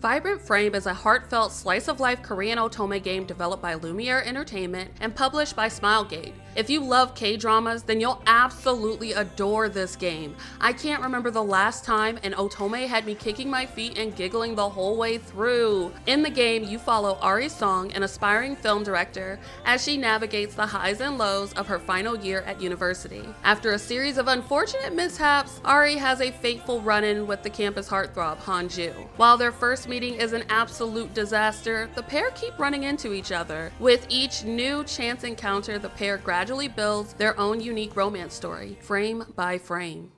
Vibrant Frame is a heartfelt slice-of-life Korean otome game developed by Lumiere Entertainment and published by Smilegate. If you love K-dramas, then you'll absolutely adore this game. I can't remember the last time an otome had me kicking my feet and giggling the whole way through. In the game, you follow Ari Seong, an aspiring film director, as she navigates the highs and lows of her final year at university. After a series of unfortunate mishaps, Ari has a fateful run-in with the campus heartthrob, Hanjoo. While their first meeting is an absolute disaster, the pair keep running into each other. With each new chance encounter, the pair gradually builds their own unique romance story, frame by frame.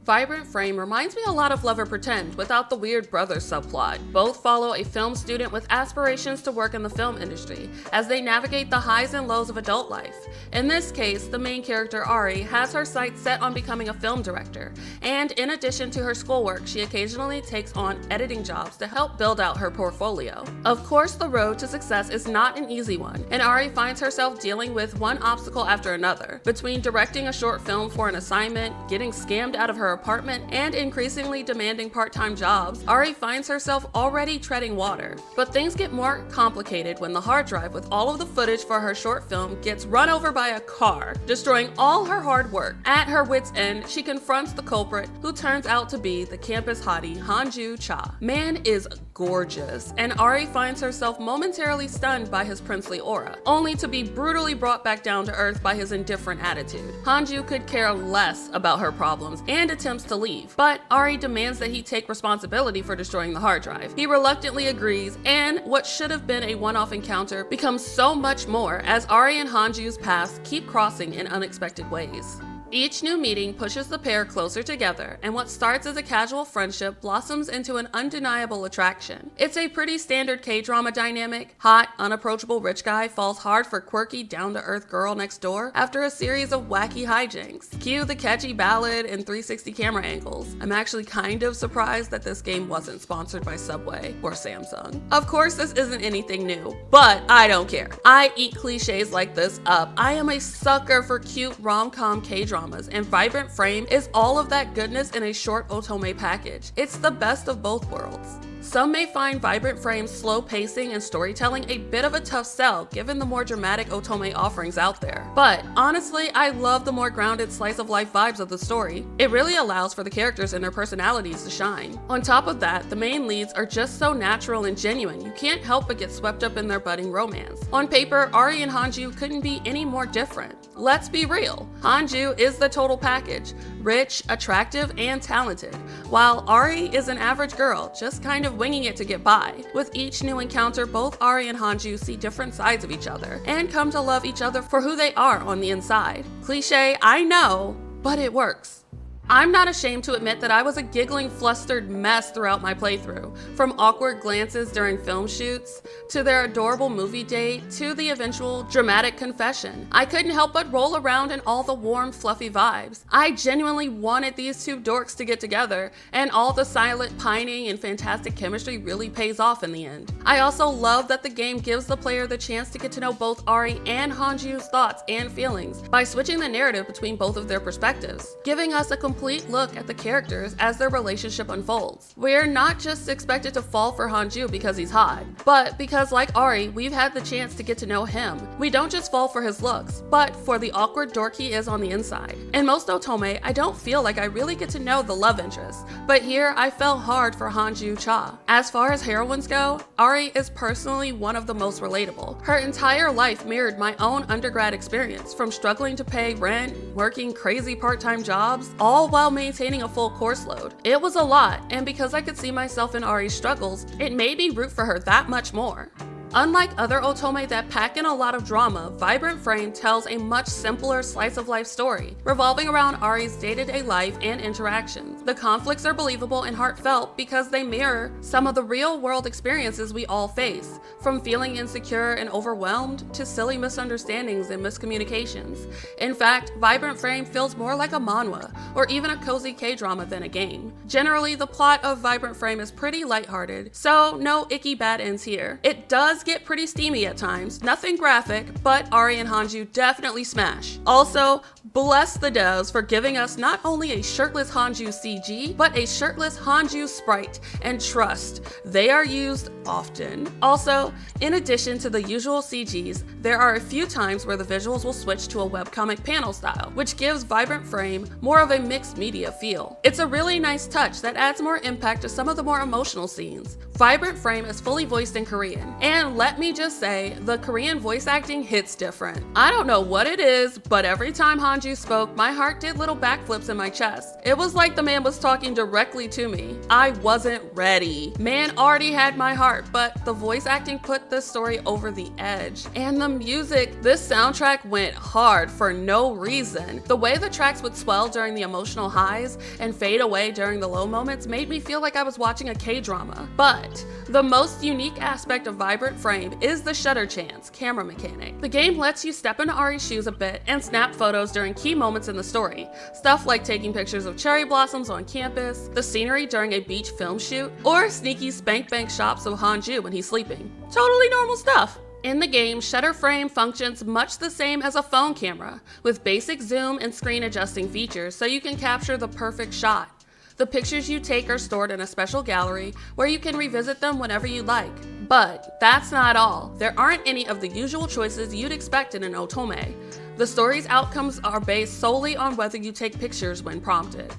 Vibrant Frame reminds me a lot of Love or Pretend without the weird brother subplot. Both follow a film student with aspirations to work in the film industry as they navigate the highs and lows of adult life. In this case, the main character Ari has her sights set on becoming a film director, and in addition to her schoolwork, she occasionally takes on editing jobs to help build out her portfolio. Of course, the road to success is not an easy one, and Ari finds herself dealing with one obstacle after another. Between directing a short film for an assignment, getting scammed out of her apartment, and increasingly demanding part-time jobs, Ari finds herself already treading water. But things get more complicated when the hard drive with all of the footage for her short film gets run over by a car, destroying all her hard work. At her wit's end, she confronts the culprit, who turns out to be the campus hottie, Hanjoo Cha. Man is gorgeous, and Ari finds herself momentarily stunned by his princely aura, only to be brutally brought back down to earth by his indifferent attitude. Hanjoo could care less about her problems and attempts to leave, but Ari demands that he take responsibility for destroying the hard drive. He reluctantly agrees, and what should have been a one-off encounter becomes so much more as Ari and Hanjoo's paths keep crossing in unexpected ways. Each new meeting pushes the pair closer together, and what starts as a casual friendship blossoms into an undeniable attraction. It's a pretty standard K-drama dynamic. Hot, unapproachable rich guy falls hard for quirky, down-to-earth girl next door after a series of wacky hijinks. Cue the catchy ballad and 360 camera angles. I'm actually kind of surprised that this game wasn't sponsored by Subway or Samsung. Of course, this isn't anything new, but I don't care. I eat cliches like this up. I am a sucker for cute rom-com K-dramas, and Vibrant Frame is all of that goodness in a short otome package. It's the best of both worlds. Some may find Vibrant Frame's slow pacing and storytelling a bit of a tough sell given the more dramatic otome offerings out there. But honestly, I love the more grounded slice-of-life vibes of the story. It really allows for the characters and their personalities to shine. On top of that, the main leads are just so natural and genuine, you can't help but get swept up in their budding romance. On paper, Ari and Hanjoo couldn't be any more different. Let's be real, Hanjoo is the total package, rich, attractive, and talented, while Ari is an average girl, just kind of winging it to get by. With each new encounter, both Ari and Hanjoo see different sides of each other and come to love each other for who they are on the inside. Cliché, I know, but it works. I'm not ashamed to admit that I was a giggling, flustered mess throughout my playthrough, from awkward glances during film shoots, to their adorable movie date, to the eventual dramatic confession. I couldn't help but roll around in all the warm, fluffy vibes. I genuinely wanted these two dorks to get together, and all the silent pining and fantastic chemistry really pays off in the end. I also love that the game gives the player the chance to get to know both Ari and Hanjoo's thoughts and feelings by switching the narrative between both of their perspectives, giving us a complete look at the characters as their relationship unfolds. We're not just expected to fall for Hanjoo because he's hot, but because like Ari, we've had the chance to get to know him. We don't just fall for his looks, but for the awkward dork he is on the inside. In most otome, I don't feel like I really get to know the love interest, but here I fell hard for Hanjoo Cha. As far as heroines go, Ari is personally one of the most relatable. Her entire life mirrored my own undergrad experience, from struggling to pay rent, working crazy part-time jobs, all while maintaining a full course load. It was a lot, and because I could see myself in Ari's struggles, it made me root for her that much more. Unlike other otome that pack in a lot of drama, Vibrant Frame tells a much simpler slice-of-life story, revolving around Ari's day-to-day life and interactions. The conflicts are believable and heartfelt because they mirror some of the real-world experiences we all face, from feeling insecure and overwhelmed to silly misunderstandings and miscommunications. In fact, Vibrant Frame feels more like a manhwa, or even a cozy K-drama than a game. Generally, the plot of Vibrant Frame is pretty lighthearted, so no icky bad ends here. It does does get pretty steamy at times. Nothing graphic, but Ari and Hanjoo definitely smash. Also, bless the devs for giving us not only a shirtless Hanjoo CG, but a shirtless Hanjoo sprite, and trust, they are used often. Also, in addition to the usual CGs, there are a few times where the visuals will switch to a webcomic panel style, which gives Vibrant Frame more of a mixed media feel. It's a really nice touch that adds more impact to some of the more emotional scenes. Vibrant Frame is fully voiced in Korean, and let me just say, the Korean voice acting hits different. I don't know what it is, but every time Hanjoo spoke, my heart did little backflips in my chest. It was like the man was talking directly to me. I wasn't ready. Man already had my heart, but the voice acting put this story over the edge. And the music, this soundtrack went hard for no reason. The way the tracks would swell during the emotional highs and fade away during the low moments made me feel like I was watching a K-drama. But the most unique aspect of Vibrant Frame is the shutter chance camera mechanic. The game lets you step into Ari's shoes a bit and snap photos during key moments in the story. Stuff like taking pictures of cherry blossoms on campus, the scenery during a beach film shoot, or sneaky spank bank shots of Hanjoo when he's sleeping. Totally normal stuff. In the game, shutter frame functions much the same as a phone camera, with basic zoom and screen adjusting features so you can capture the perfect shot. The pictures you take are stored in a special gallery where you can revisit them whenever you like. But that's not all. There aren't any of the usual choices you'd expect in an Otome. The story's outcomes are based solely on whether you take pictures when prompted.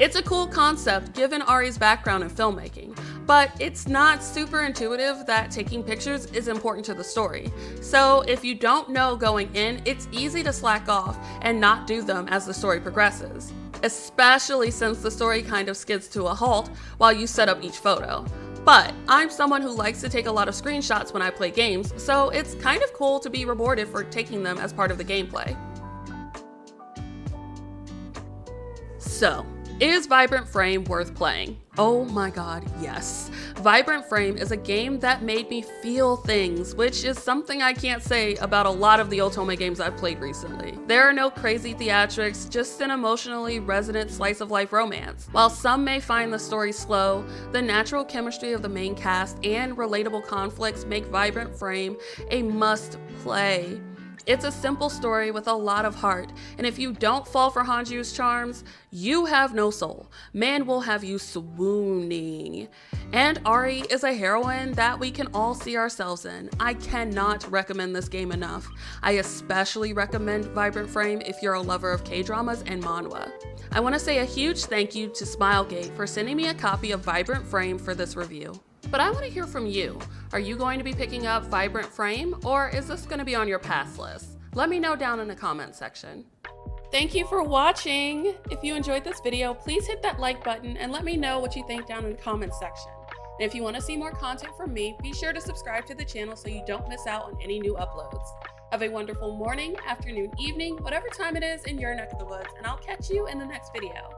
It's a cool concept given Ari's background in filmmaking, but it's not super intuitive that taking pictures is important to the story. So if you don't know going in, it's easy to slack off and not do them as the story progresses, especially since the story kind of skids to a halt while you set up each photo. But I'm someone who likes to take a lot of screenshots when I play games, so it's kind of cool to be rewarded for taking them as part of the gameplay. So, is Vibrant Frame worth playing? Oh my god, yes. Vibrant Frame is a game that made me feel things, which is something I can't say about a lot of the Otome games I've played recently. There are no crazy theatrics, just an emotionally resonant slice of life romance. While some may find the story slow, the natural chemistry of the main cast and relatable conflicts make Vibrant Frame a must play. It's a simple story with a lot of heart, and if you don't fall for Hanjoo's charms, you have no soul. Man will have you swooning. And Ari is a heroine that we can all see ourselves in. I cannot recommend this game enough. I especially recommend Vibrant Frame if you're a lover of K-dramas and manhwa. I want to say a huge thank you to Smilegate for sending me a copy of Vibrant Frame for this review. But I want to hear from you. Are you going to be picking up Vibrant Frame, or is this going to be on your pass list? Let me know down in the comment section. Thank you for watching. If you enjoyed this video, please hit that like button and let me know what you think down in the comment section. And if you want to see more content from me, be sure to subscribe to the channel so you don't miss out on any new uploads. Have a wonderful morning, afternoon, evening, whatever time it is in your neck of the woods, and I'll catch you in the next video.